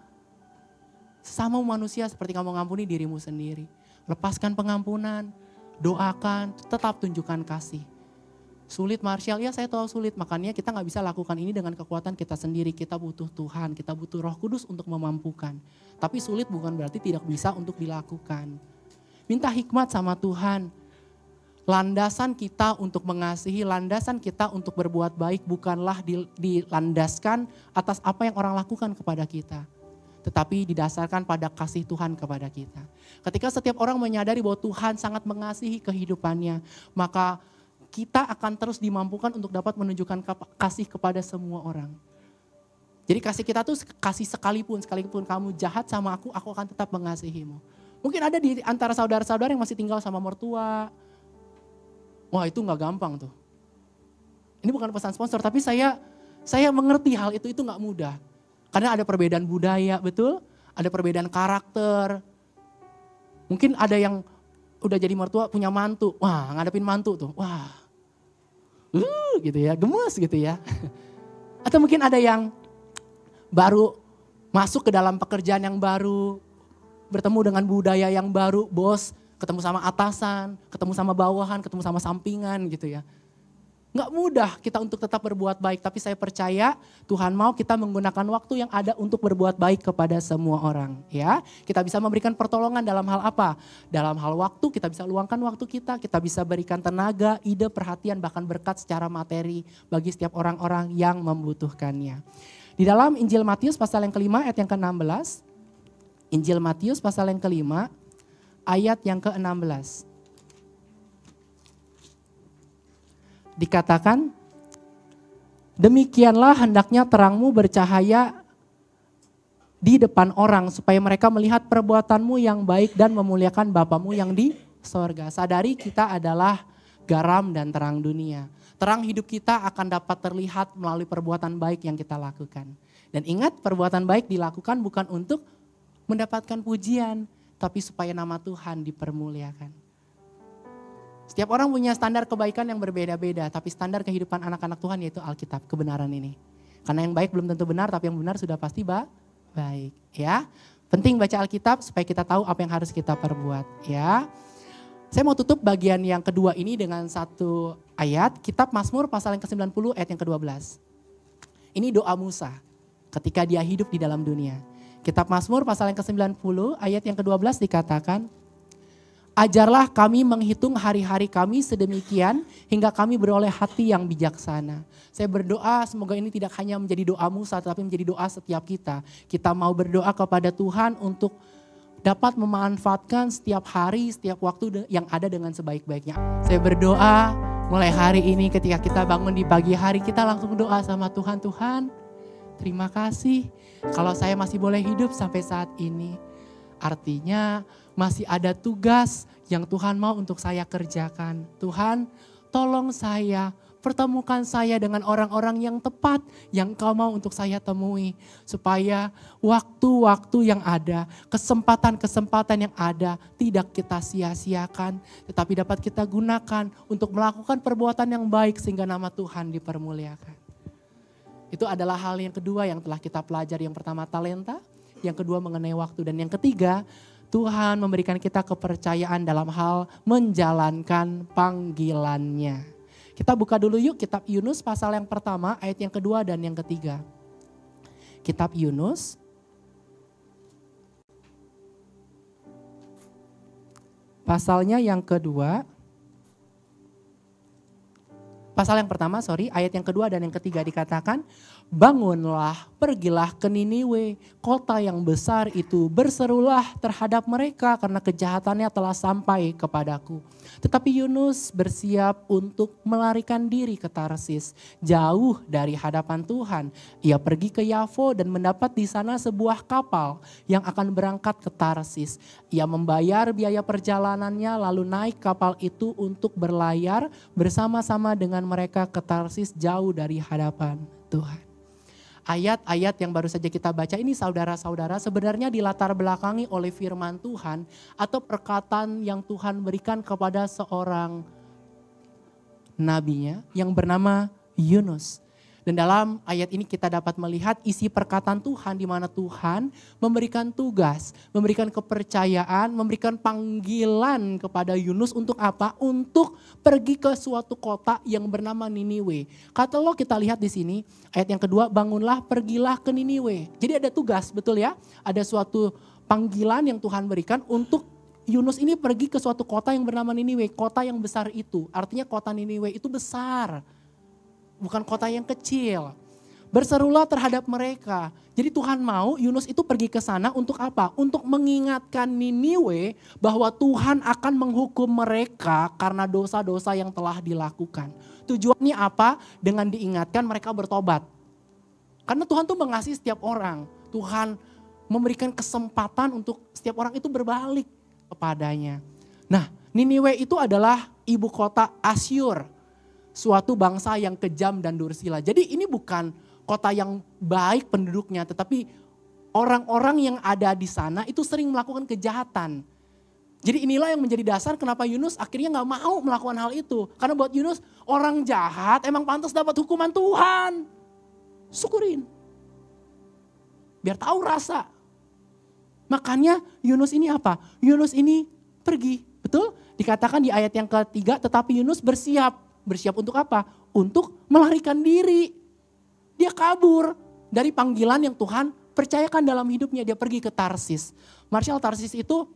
sesama manusia seperti kamu mengampuni dirimu sendiri. Lepaskan pengampunan, doakan, tetap tunjukkan kasih. Sulit Marshall, ya saya tahu sulit. Makanya kita gak bisa lakukan ini dengan kekuatan kita sendiri. Kita butuh Tuhan, kita butuh Roh Kudus untuk memampukan. Tapi sulit bukan berarti tidak bisa untuk dilakukan. Minta hikmat sama Tuhan. Landasan kita untuk mengasihi, landasan kita untuk berbuat baik bukanlah dilandaskan atas apa yang orang lakukan kepada kita. Tetapi didasarkan pada kasih Tuhan kepada kita. Ketika setiap orang menyadari bahwa Tuhan sangat mengasihi kehidupannya, maka kita akan terus dimampukan untuk dapat menunjukkan kasih kepada semua orang. Jadi kasih kita tuh kasih sekalipun kamu jahat sama aku akan tetap mengasihimu. Mungkin ada di antara saudara-saudara yang masih tinggal sama mertua. Wah itu gak gampang tuh. Ini bukan pesan sponsor, tapi saya mengerti hal itu gak mudah. Karena ada perbedaan budaya, betul? Ada perbedaan karakter. Mungkin ada yang udah jadi mertua punya mantu. Wah ngadepin mantu tuh, wah. Gitu ya, gemes gitu ya. Atau mungkin ada yang baru masuk ke dalam pekerjaan yang baru. Bertemu dengan budaya yang baru, bos. Ketemu sama atasan, ketemu sama bawahan, ketemu sama sampingan gitu ya. Nggak mudah kita untuk tetap berbuat baik, tapi saya percaya Tuhan mau kita menggunakan waktu yang ada untuk berbuat baik kepada semua orang. Ya, kita bisa memberikan pertolongan dalam hal apa? Dalam hal waktu, kita bisa luangkan waktu kita bisa berikan tenaga, ide, perhatian, bahkan berkat secara materi bagi setiap orang-orang yang membutuhkannya. Di dalam Injil Matius pasal yang kelima ayat yang ke-16, Injil Matius pasal yang kelima ayat yang ke-16. Dikatakan, demikianlah hendaknya terangmu bercahaya di depan orang supaya mereka melihat perbuatanmu yang baik dan memuliakan Bapamu yang di sorga. Sadari kita adalah garam dan terang dunia. Terang hidup kita akan dapat terlihat melalui perbuatan baik yang kita lakukan. Dan ingat, perbuatan baik dilakukan bukan untuk mendapatkan pujian, tapi supaya nama Tuhan dipermuliakan. Setiap orang punya standar kebaikan yang berbeda-beda, tapi standar kehidupan anak-anak Tuhan yaitu Alkitab, kebenaran ini. Karena yang baik belum tentu benar, tapi yang benar sudah pasti baik. Ya, penting baca Alkitab supaya kita tahu apa yang harus kita perbuat. Ya, saya mau tutup bagian yang kedua ini dengan satu ayat, Kitab Mazmur pasal yang ke-90 ayat yang ke-12. Ini doa Musa ketika dia hidup di dalam dunia. Kitab Mazmur pasal yang ke-90 ayat yang ke-12 dikatakan, ajarlah kami menghitung hari-hari kami sedemikian hingga kami beroleh hati yang bijaksana. Saya berdoa semoga ini tidak hanya menjadi doa Musa tetapi menjadi doa setiap kita. Kita mau berdoa kepada Tuhan untuk dapat memanfaatkan setiap hari, setiap waktu yang ada dengan sebaik-baiknya. Saya berdoa mulai hari ini ketika kita bangun di pagi hari kita langsung doa sama Tuhan. Tuhan, terima kasih kalau saya masih boleh hidup sampai saat ini. Artinya masih ada tugas yang Tuhan mau untuk saya kerjakan. Tuhan, tolong saya, pertemukan saya dengan orang-orang yang tepat yang Kau mau untuk saya temui. Supaya waktu-waktu yang ada, kesempatan-kesempatan yang ada tidak kita sia-siakan. Tetapi dapat kita gunakan untuk melakukan perbuatan yang baik sehingga nama Tuhan dipermuliakan. Itu adalah hal yang kedua yang telah kita pelajari. Yang pertama talenta, yang kedua mengenai waktu, dan yang ketiga Tuhan memberikan kita kepercayaan dalam hal menjalankan panggilannya. Kita buka dulu yuk kitab Yunus pasal yang pertama ayat yang kedua dan yang ketiga. Kitab Yunus pasalnya yang kedua, pasal yang pertama, ayat yang kedua dan yang ketiga dikatakan, bangunlah, pergilah ke Niniwe, kota yang besar itu, berserulah terhadap mereka karena kejahatannya telah sampai kepadaku. Tetapi Yunus bersiap untuk melarikan diri ke Tarsis, jauh dari hadapan Tuhan. Ia pergi ke Yafo dan mendapat di sana sebuah kapal yang akan berangkat ke Tarsis. Ia membayar biaya perjalanannya lalu naik kapal itu untuk berlayar bersama-sama dengan mereka ke Tarsis jauh dari hadapan Tuhan. Ayat-ayat yang baru saja kita baca ini saudara-saudara sebenarnya dilatar belakangi oleh firman Tuhan atau perkataan yang Tuhan berikan kepada seorang nabinya yang bernama Yunus. Dan dalam ayat ini kita dapat melihat isi perkataan Tuhan di mana Tuhan memberikan tugas, memberikan kepercayaan, memberikan panggilan kepada Yunus untuk apa? Untuk pergi ke suatu kota yang bernama Niniwe. Kalau kita lihat di sini ayat yang kedua, bangunlah pergilah ke Niniwe. Jadi ada tugas, betul ya? Ada suatu panggilan yang Tuhan berikan untuk Yunus ini pergi ke suatu kota yang bernama Niniwe, kota yang besar itu. Artinya kota Niniwe itu besar. Bukan kota yang kecil. Berserulah terhadap mereka. Jadi Tuhan mau Yunus itu pergi ke sana untuk apa? Untuk mengingatkan Niniwe bahwa Tuhan akan menghukum mereka karena dosa-dosa yang telah dilakukan. Tujuannya apa? Dengan diingatkan mereka bertobat. Karena Tuhan tuh mengasihi setiap orang. Tuhan memberikan kesempatan untuk setiap orang itu berbalik kepadanya. Nah, Niniwe itu adalah ibu kota Asyur. Suatu bangsa yang kejam dan dursila. Jadi ini bukan kota yang baik penduduknya, tetapi orang-orang yang ada di sana itu sering melakukan kejahatan. Jadi inilah yang menjadi dasar kenapa Yunus akhirnya gak mau melakukan hal itu. Karena buat Yunus orang jahat emang pantas dapat hukuman Tuhan. Syukurin. Biar tahu rasa. Makanya Yunus ini apa? Yunus ini pergi, betul? Dikatakan di ayat yang ketiga, tetapi Yunus bersiap. Bersiap untuk apa? Untuk melarikan diri. Dia kabur dari panggilan yang Tuhan percayakan dalam hidupnya. Dia pergi ke Tarsis. Marshall, Tarsis itu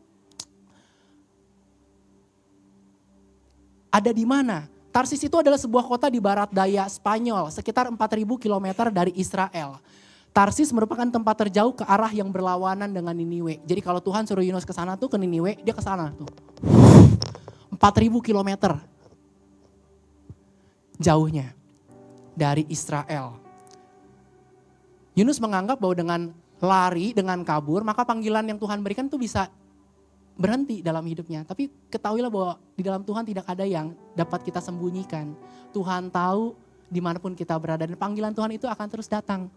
ada di mana? Tarsis itu adalah sebuah kota di barat daya Spanyol, sekitar 4.000 km dari Israel. Tarsis merupakan tempat terjauh ke arah yang berlawanan dengan Niniwe. Jadi kalau Tuhan suruh Yunus ke sana tuh, ke Niniwe, dia ke sana tuh. 4.000 kilometer. Jauhnya dari Israel. Yunus menganggap bahwa dengan lari, dengan kabur, maka panggilan yang Tuhan berikan itu bisa berhenti dalam hidupnya. Tapi ketahuilah bahwa di dalam Tuhan tidak ada yang dapat kita sembunyikan. Tuhan tahu dimanapun kita berada dan panggilan Tuhan itu akan terus datang.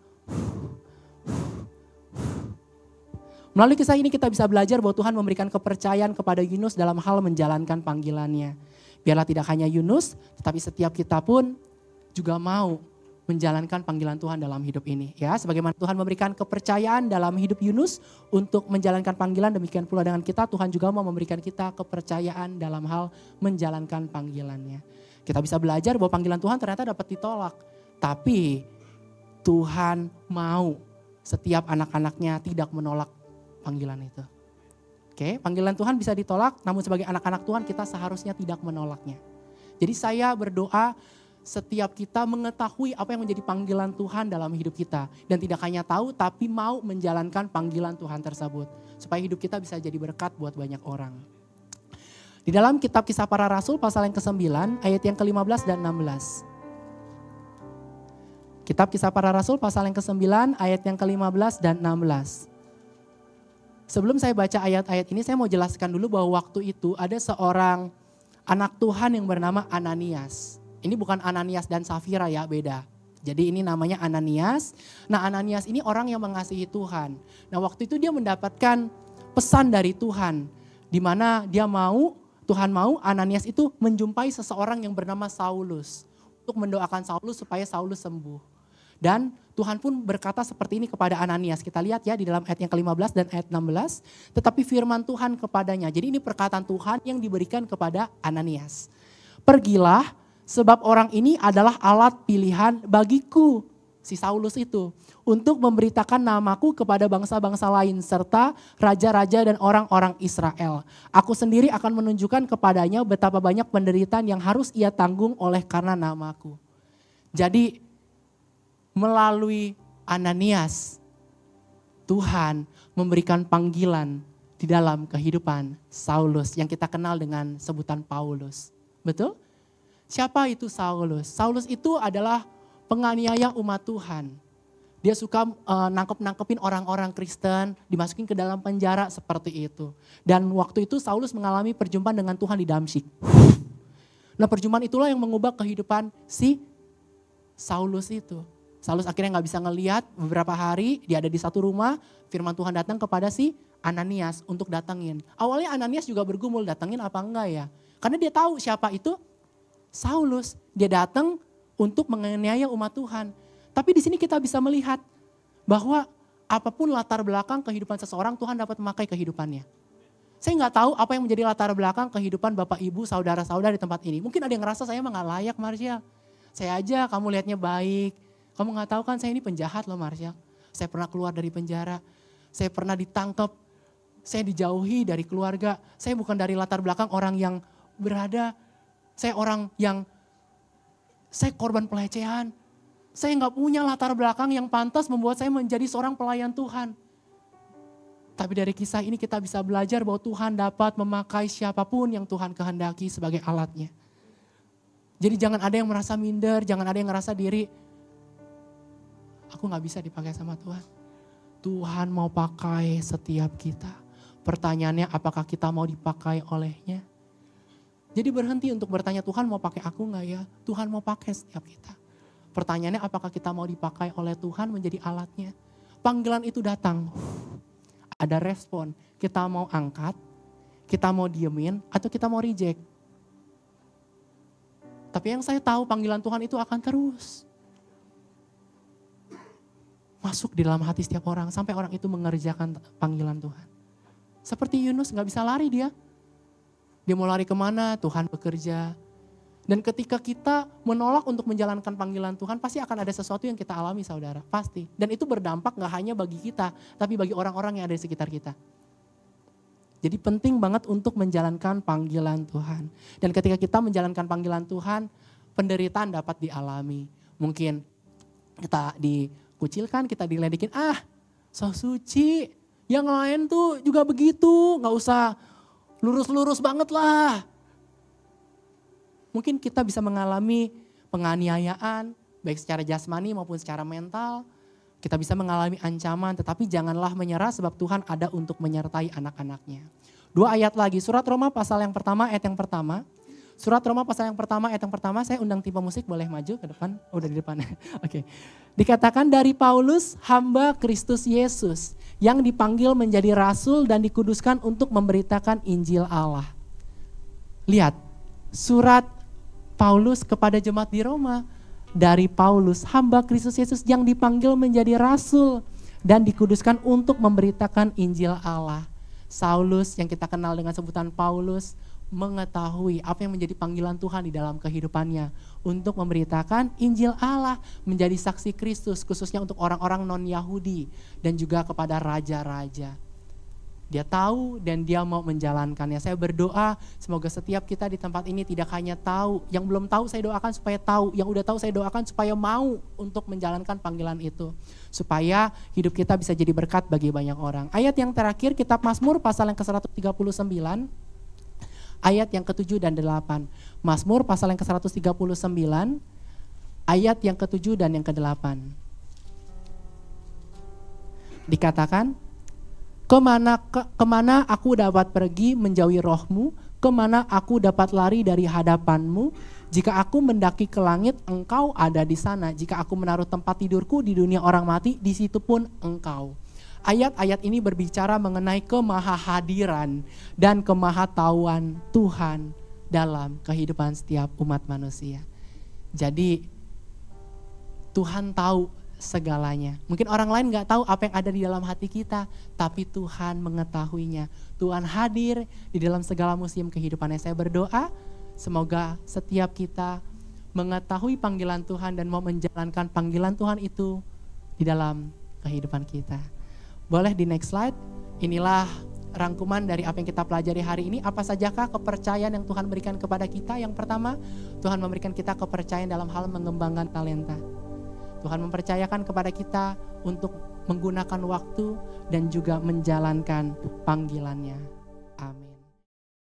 Melalui kisah ini kita bisa belajar bahwa Tuhan memberikan kepercayaan kepada Yunus dalam hal menjalankan panggilannya. Biarlah tidak hanya Yunus, tetapi setiap kita pun juga mau menjalankan panggilan Tuhan dalam hidup ini. Ya, sebagaimana Tuhan memberikan kepercayaan dalam hidup Yunus untuk menjalankan panggilan, demikian pula dengan kita, Tuhan juga mau memberikan kita kepercayaan dalam hal menjalankan panggilannya. Kita bisa belajar bahwa panggilan Tuhan ternyata dapat ditolak. Tapi Tuhan mau setiap anak-anaknya tidak menolak panggilan itu. Oke, panggilan Tuhan bisa ditolak, namun sebagai anak-anak Tuhan kita seharusnya tidak menolaknya. Jadi saya berdoa setiap kita mengetahui apa yang menjadi panggilan Tuhan dalam hidup kita. Dan tidak hanya tahu, tapi mau menjalankan panggilan Tuhan tersebut. Supaya hidup kita bisa jadi berkat buat banyak orang. Di dalam kitab Kisah Para Rasul pasal yang ke-9, ayat yang ke-15 dan 16. Kitab Kisah Para Rasul pasal yang ke-9, ayat yang ke-15 dan 16. Sebelum saya baca ayat-ayat ini, saya mau jelaskan dulu bahwa waktu itu ada seorang anak Tuhan yang bernama Ananias. Ini bukan Ananias dan Safira ya, beda. Jadi ini namanya Ananias. Nah, Ananias ini orang yang mengasihi Tuhan. Nah, waktu itu dia mendapatkan pesan dari Tuhan. Di mana Tuhan mau Ananias itu menjumpai seseorang yang bernama Saulus. Untuk mendoakan Saulus supaya Saulus sembuh. Dan Tuhan pun berkata seperti ini kepada Ananias. Kita lihat ya di dalam ayat yang ke-15 dan ayat 16. Tetapi firman Tuhan kepadanya. Jadi ini perkataan Tuhan yang diberikan kepada Ananias. Pergilah sebab orang ini adalah alat pilihan bagiku. si Saulus itu, untuk memberitakan namaku kepada bangsa-bangsa lain serta raja-raja dan orang-orang Israel. Aku sendiri akan menunjukkan kepadanya betapa banyak penderitaan yang harus ia tanggung oleh karena namaku. Jadi melalui Ananias, Tuhan memberikan panggilan di dalam kehidupan Saulus yang kita kenal dengan sebutan Paulus. Betul? Siapa itu Saulus? Saulus itu adalah penganiaya umat Tuhan. Dia suka nangkep-nangkepin orang-orang Kristen, dimasukin ke dalam penjara seperti itu. Dan waktu itu Saulus mengalami perjumpaan dengan Tuhan di Damsyik. Nah, perjumpaan itulah yang mengubah kehidupan si Saulus itu. Saulus akhirnya gak bisa ngelihat, beberapa hari dia ada di satu rumah, firman Tuhan datang kepada si Ananias untuk datangin. Awalnya Ananias juga bergumul, datangin apa enggak ya. Karena dia tahu siapa itu Saulus. Dia datang untuk menganiaya umat Tuhan. Tapi di sini kita bisa melihat bahwa apapun latar belakang kehidupan seseorang, Tuhan dapat memakai kehidupannya. Saya nggak tahu apa yang menjadi latar belakang kehidupan Bapak, Ibu, saudara-saudara di tempat ini. Mungkin ada yang ngerasa saya emang nggak layak, Marcia. Saya aja kamu lihatnya baik. Kamu nggak tahu kan saya ini penjahat loh, Marcia. Saya pernah keluar dari penjara. Saya pernah ditangkap. Saya dijauhi dari keluarga. Saya bukan dari latar belakang orang yang berada. Saya orang yang saya korban pelecehan. Saya nggak punya latar belakang yang pantas membuat saya menjadi seorang pelayan Tuhan. Tapi dari kisah ini kita bisa belajar bahwa Tuhan dapat memakai siapapun yang Tuhan kehendaki sebagai alatnya. Jadi jangan ada yang merasa minder, jangan ada yang ngerasa diri, aku nggak bisa dipakai sama Tuhan. Tuhan mau pakai setiap kita. Pertanyaannya apakah kita mau dipakai olehnya? Jadi berhenti untuk bertanya, Tuhan mau pakai aku nggak ya? Tuhan mau pakai setiap kita. Pertanyaannya apakah kita mau dipakai oleh Tuhan menjadi alatnya? Panggilan itu datang. Ada respon. Kita mau angkat, kita mau diemin, atau kita mau reject. Tapi yang saya tahu panggilan Tuhan itu akan terus masuk di dalam hati setiap orang. Sampai orang itu mengerjakan panggilan Tuhan. Seperti Yunus gak bisa lari dia. Dia mau lari kemana, Tuhan bekerja. Dan ketika kita menolak untuk menjalankan panggilan Tuhan, pasti akan ada sesuatu yang kita alami saudara, pasti. Dan itu berdampak gak hanya bagi kita, tapi bagi orang-orang yang ada di sekitar kita. Jadi penting banget untuk menjalankan panggilan Tuhan. Dan ketika kita menjalankan panggilan Tuhan, penderitaan dapat dialami. Mungkin kita dikucilkan, kita diledekin, so suci, yang lain tuh juga begitu, gak usah lurus-lurus banget lah. Mungkin kita bisa mengalami penganiayaan, baik secara jasmani maupun secara mental. Kita bisa mengalami ancaman, tetapi janganlah menyerah sebab Tuhan ada untuk menyertai anak-anaknya. 2 ayat lagi, surat Roma pasal yang pertama, ayat yang pertama. Surat Roma pasal yang pertama, ayat yang pertama, saya undang tim musik boleh maju ke depan, udah di depan. Oke. Dikatakan dari Paulus, hamba Kristus Yesus, yang dipanggil menjadi rasul dan dikuduskan untuk memberitakan Injil Allah. Lihat, surat Paulus kepada jemaat di Roma, dari Paulus, hamba Kristus Yesus yang dipanggil menjadi rasul dan dikuduskan untuk memberitakan Injil Allah. Saulus yang kita kenal dengan sebutan Paulus mengetahui apa yang menjadi panggilan Tuhan di dalam kehidupannya untuk memberitakan Injil Allah, menjadi saksi Kristus khususnya untuk orang-orang non-Yahudi dan juga kepada raja-raja. Dia tahu dan dia mau menjalankannya. Saya berdoa semoga setiap kita di tempat ini tidak hanya tahu, yang belum tahu saya doakan supaya tahu, yang udah tahu saya doakan supaya mau untuk menjalankan panggilan itu. Supaya hidup kita bisa jadi berkat bagi banyak orang. Ayat yang terakhir kitab Mazmur pasal yang ke-139, ayat yang ke-7 dan 8. Mazmur pasal yang ke-139, ayat yang ke-7 dan yang ke-8. Dikatakan, Kemana aku dapat pergi menjauhi rohmu, kemana aku dapat lari dari hadapanmu, jika aku mendaki ke langit, engkau ada di sana, jika aku menaruh tempat tidurku di dunia orang mati, di situ pun engkau. Ayat-ayat ini berbicara mengenai kemahahadiran dan kemahatauan Tuhan dalam kehidupan setiap umat manusia. Jadi Tuhan tahu segalanya. Mungkin orang lain gak tahu apa yang ada di dalam hati kita, tapi Tuhan mengetahuinya. Tuhan hadir di dalam segala musim kehidupannya. Saya berdoa semoga setiap kita mengetahui panggilan Tuhan dan mau menjalankan panggilan Tuhan itu di dalam kehidupan kita. Boleh di next slide. Inilah rangkuman dari apa yang kita pelajari hari ini. Apa sajakah kepercayaan yang Tuhan berikan kepada kita? Yang pertama, Tuhan memberikan kita kepercayaan dalam hal mengembangkan talenta. Tuhan mempercayakan kepada kita untuk menggunakan waktu dan juga menjalankan panggilannya.